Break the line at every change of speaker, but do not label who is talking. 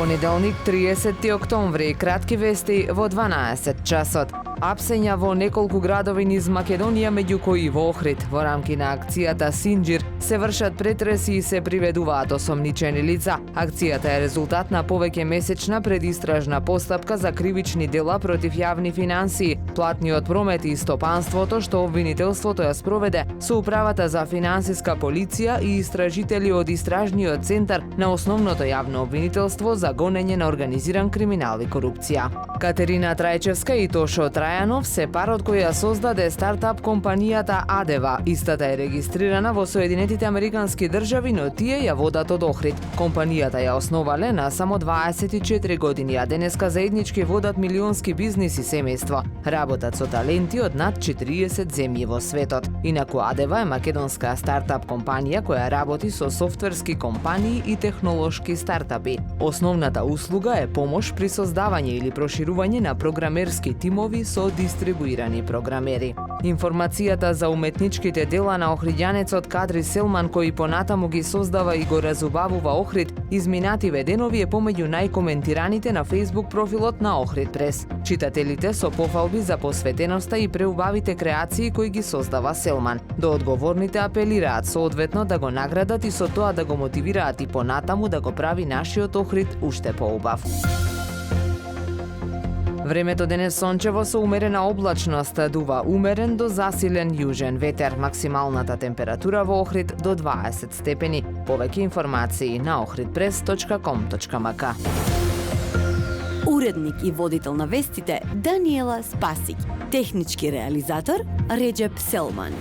понеделник, 30 октомври, кратки вести во 12 часот. Апсења во неколку градови низ Македонија, меѓу кои во Охрид. Во рамки на акцијата Синџир се вршат претреси и се приведуваат осомничени лица. Акцијата е резултат на повеќе месечна предистражна постапка за кривични дела против јавни финансии, платниот промет и стопанството, што обвинителството ја спроведе со Управата за финансиска полиција и истражители од Истражниот центар на основното јавно обвинителство за гонење на организиран криминал и корупција. Катерина Трајчевска и Тошо Трајанов се парот кој ја создаде стартап компанијата Адева. Истата е регистрирана во Соединетите Американски држави, но тие ја водат од Охрид. Компанијата ја основале на само 24 години, а денеска заеднички водат милионски бизнис и семејство. Работат со таленти од над 40 земји во светот. Инаку Адева е македонска стартап компанија која работи со софтверски компании и технолошки стартапи. Основната услуга е помош при создавање или проширување на програмерски тимови со дистрибуирани програмери. Информацијата за уметничките дела на охриѓанецот Кадри Селман, кој понатаму ги создава и го разубавува Охрид, изминативе денови е помеѓу најкоментираните на Facebook профилот на Охрид Прес. Читателите со пофалби за посветеноста и преубавите креации кои ги создава Селман. До одговорните апелираат соодветно да го наградат и со тоа да го мотивираат и понатаму да го прави нашиот Охрид уште поубав. Времето денес сончево со умерена облачност, дува умерен до засилен јужен ветер. Максималната температура во Охрид до 20 степени. Повеќе информации на ohridpress.com.mk.
Уредник и водител на вестите Даниела Спасик. Технички реализатор Реджеп Селман.